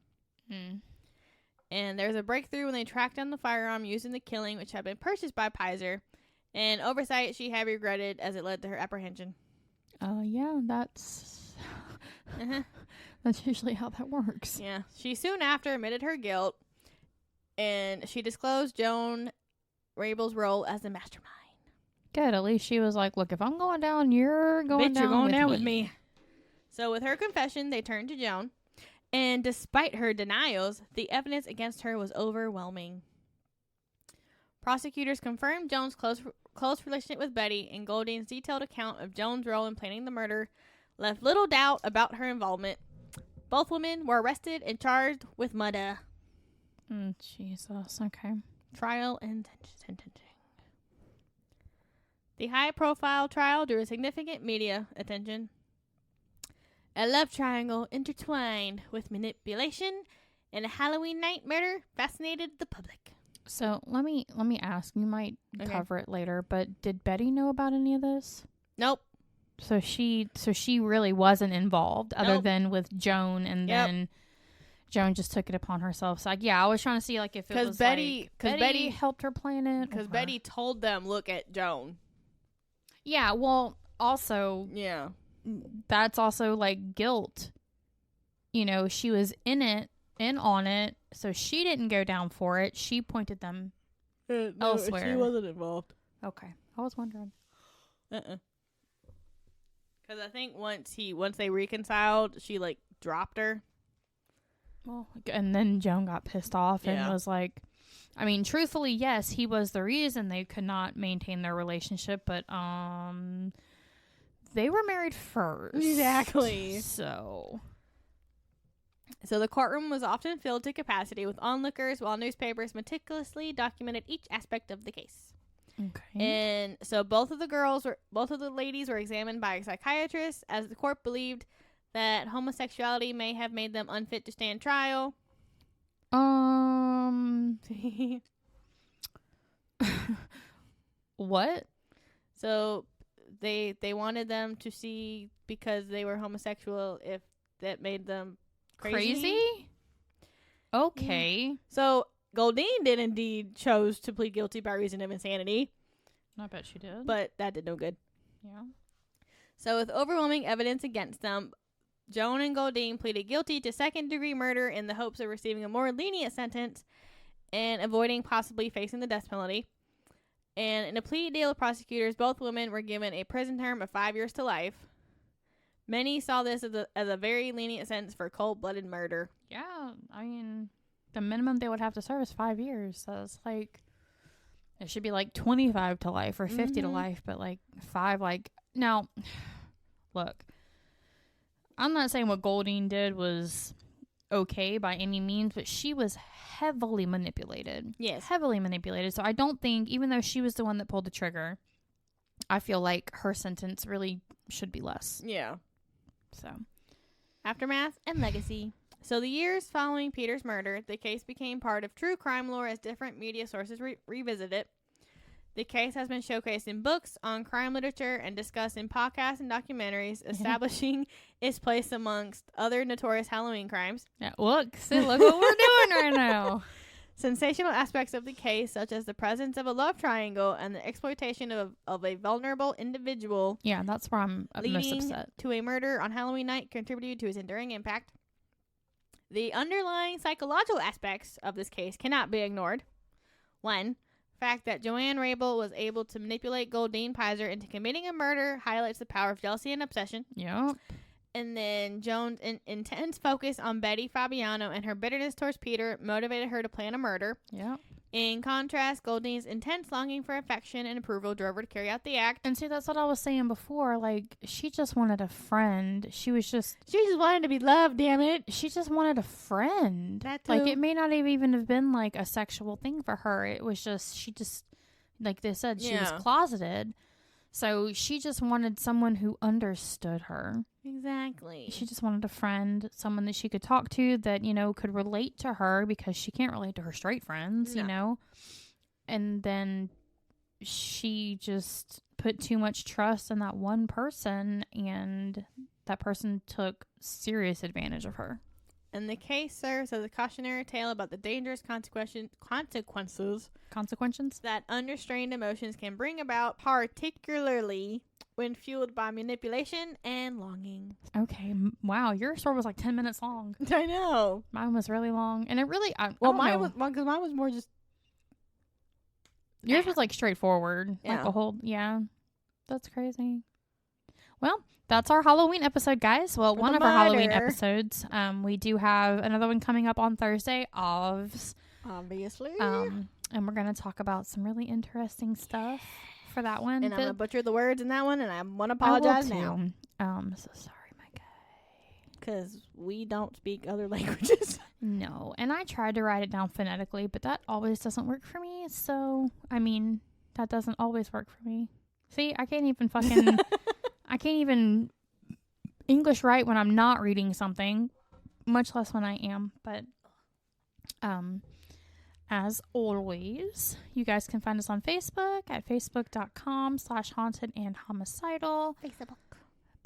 B: And there's a breakthrough when they tracked down the firearm used in the killing, which had been purchased by Pizer. An oversight she had regretted as it led to her apprehension.
A: Yeah, that's that's usually how that works.
B: Yeah. She soon after admitted her guilt, and she disclosed Joan Rabel's role as the mastermind.
A: Good. At least she was like, look, if I'm going down, you're going down.
B: You're going down with
A: me.
B: So with her confession, they turned to Joan. And despite her denials, the evidence against her was overwhelming. Prosecutors confirmed Joan's close relationship with Betty, and Goldine's detailed account of Joan's role in planning the murder left little doubt about her involvement. Both women were arrested and charged with murder.
A: Jesus. Okay.
B: Trial and sentencing. The high-profile trial drew significant media attention. A love triangle intertwined with manipulation and a Halloween night murder fascinated the public.
A: So let me ask. You might cover it later, but did Betty know about any of this?
B: Nope.
A: So she really wasn't involved, other than with Joan, and then Joan just took it upon herself. So I was trying to see like if it was Betty helped her plan it,
B: because Betty told them, look at Joan.
A: Yeah. Well, also that's also like guilt. You know, she was in on it, so she didn't go down for it. She pointed them elsewhere.
B: She wasn't involved.
A: Okay, I was wondering.
B: Because I think once they reconciled, she like dropped her.
A: Well, and then Joan got pissed off and was like, I mean, truthfully, yes, he was the reason they could not maintain their relationship, but they were married first.
B: Exactly.
A: So
B: the courtroom was often filled to capacity with onlookers, while newspapers meticulously documented each aspect of the case.
A: Okay.
B: And so both of the ladies were examined by a psychiatrist, as the court believed that homosexuality may have made them unfit to stand trial.
A: What?
B: So they wanted them to see, because they were homosexual, if that made them crazy?
A: Okay.
B: Yeah. So Goldine did indeed chose to plead guilty by reason of insanity.
A: I bet she did.
B: But that did no good.
A: Yeah.
B: So with overwhelming evidence against them, Joan and Goldine pleaded guilty to second-degree murder in the hopes of receiving a more lenient sentence and avoiding possibly facing the death penalty. And in a plea deal with prosecutors, both women were given a prison term of 5 years to life. Many saw this as a very lenient sentence for cold-blooded murder.
A: Yeah, I mean, the minimum they would have to serve is 5 years. So it's like, it should be like 25 to life or 50 to life, but like 5, like, now, look, I'm not saying what Goldine did was okay by any means, but she was heavily manipulated.
B: Yes.
A: Heavily manipulated. So I don't think, even though she was the one that pulled the trigger, I feel like her sentence really should be less.
B: Yeah.
A: So.
B: Aftermath and legacy. So the years following Peter's murder, the case became part of true crime lore as different media sources revisit it. The case has been showcased in books, on crime literature, and discussed in podcasts and documentaries, establishing its place amongst other notorious Halloween crimes.
A: Yeah, look what we're doing right now.
B: Sensational aspects of the case, such as the presence of a love triangle and the exploitation of a vulnerable individual.
A: Yeah, that's where I'm most upset.
B: Leading to a murder on Halloween night, contributed to its enduring impact. The underlying psychological aspects of this case cannot be ignored. 1. Fact that Joanne Rabel was able to manipulate Goldine Pizer into committing a murder highlights the power of jealousy and obsession.
A: Yep.
B: And then Joan's intense focus on Betty Fabiano and her bitterness towards Peter motivated her to plan a murder.
A: Yep.
B: In contrast, Goldine's intense longing for affection and approval drove her to carry out the act.
A: And see, that's what I was saying before. Like, she just wanted a friend. She just
B: wanted to be loved, damn it.
A: She just wanted a friend.
B: That too.
A: Like, it may not have even have been, like, a sexual thing for her. It was just, she just, like they said, she was closeted. So she just wanted someone who understood her.
B: Exactly.
A: She just wanted a friend, someone that she could talk to that, you know, could relate to her, because she can't relate to her straight friends, you know. And then she just put too much trust in that one person, and that person took serious advantage of her.
B: And the case serves as a cautionary tale about the dangerous consequences that unrestrained emotions can bring about, particularly when fueled by manipulation and longing.
A: Okay. Wow. Your story was like 10 minutes long.
B: I know.
A: Mine was really long. And it really...
B: mine was more just...
A: Yours was like straightforward.
B: Yeah.
A: Like a whole, yeah. That's crazy. Well, that's our Halloween episode, guys. Well, one of our Halloween episodes. We do have another one coming up on Thursday,
B: obviously.
A: And we're going to talk about some really interesting stuff for that one.
B: And I'm going to butcher the words in that one, and I want to apologize now.
A: So sorry, my guy.
B: Because we don't speak other languages.
A: No, and I tried to write it down phonetically, but that always doesn't work for me. So, I mean, that doesn't always work for me. See, I can't even English write when I'm not reading something, much less when I am. But, as always, you guys can find us on Facebook at facebook.com/hauntedandhomicidal.
B: Facebook.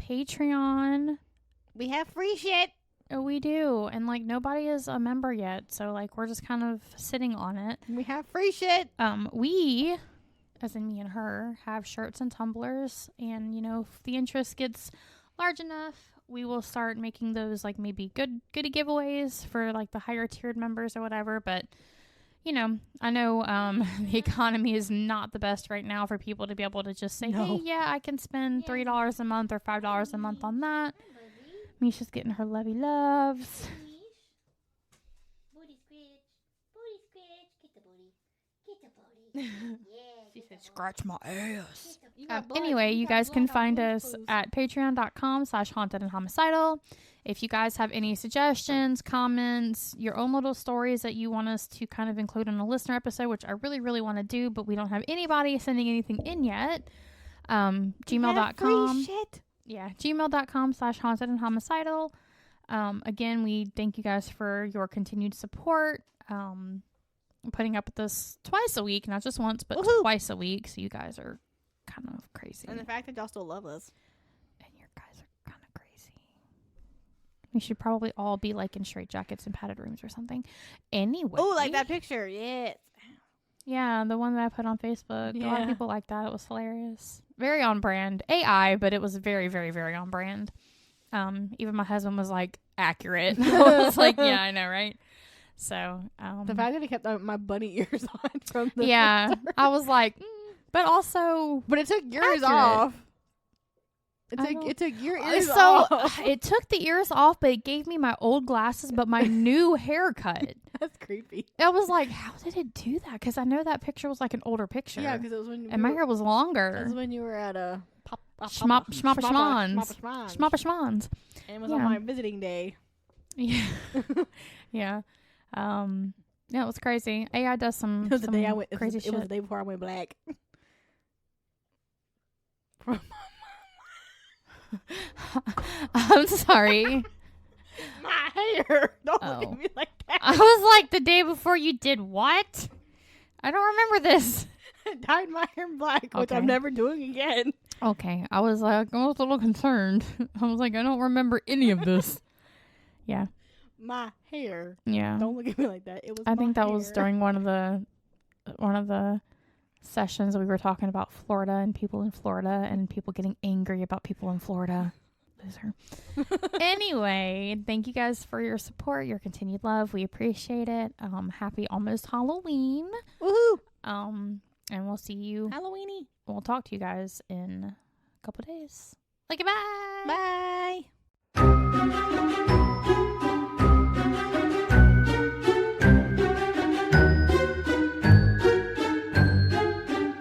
A: Patreon.
B: We have free shit.
A: Oh, we do. And, like, nobody is a member yet. So, like, we're just kind of sitting on it.
B: We have free shit.
A: We, as in me and her, have shirts and tumblers. And, you know, if the interest gets large enough, we will start making those, like, maybe goodie giveaways for, like, the higher tiered members or whatever. But, you know, I know the economy is not the best right now for people to be able to just say, hey, yeah, I can spend $3 a month or $5 a month on that. Mischa's getting her lovey loves.
C: Booty scratch. Booty scratch. Get the booty. Get the booty. Yeah.
A: She said, scratch my ass. Anyway, you guys can find us at patreon.com/hauntedandhomicidal. If you guys have any suggestions, comments, your own little stories that you want us to kind of include in a listener episode, which I really, really want to do, but we don't have anybody sending anything in yet, gmail.com. Yeah, gmail.com/hauntedandhomicidal. Again, we thank you guys for your continued support. Putting up with this twice a week, not just once, but twice a week. So you guys are kind of crazy.
B: And the fact that y'all still love us.
A: And your guys are kind of crazy. We should probably all be like in straitjackets and padded rooms or something. Anyway.
B: Oh, like that picture. Yes.
A: Yeah, the one that I put on Facebook. Yeah. A lot of people like that. It was hilarious. Very on brand. AI, but it was very, very, very on brand. Even my husband was like, accurate. I was like, yeah, I know, right? So,
B: the fact that he kept my bunny ears on from the
A: picture. I was like, but also,
B: but it took yours off. It took your ears off.
A: It took the ears off, but it gave me my old glasses, but my new haircut.
B: That's creepy.
A: I was like, how did it do that? Because I know that picture was like an older picture.
B: Yeah, because it was when
A: my hair was longer.
B: That was when you were at a
A: Schmappa Schmans.
B: And it was on my visiting day.
A: Yeah. Yeah. Yeah, it was crazy. AI does some
B: crazy shit. It was the day before I went black.
A: I'm sorry.
B: My hair. Don't look at me like that.
A: I was like, the day before you did what? I don't remember this.
B: I dyed my hair black, which I'm never doing again.
A: Okay. I was like, I was a little concerned. I was like, I don't remember any of this. Yeah.
B: My hair.
A: Yeah.
B: Don't look at me like that. It was.
A: I think that was during one of the sessions we were talking about Florida and people in Florida and people getting angry about people in Florida. Loser. Anyway, thank you guys for your support, your continued love. We appreciate it. Happy almost Halloween.
B: Woohoo!
A: And we'll see you.
B: Halloweeny.
A: We'll talk to you guys in a couple days. Okay, bye.
B: Bye.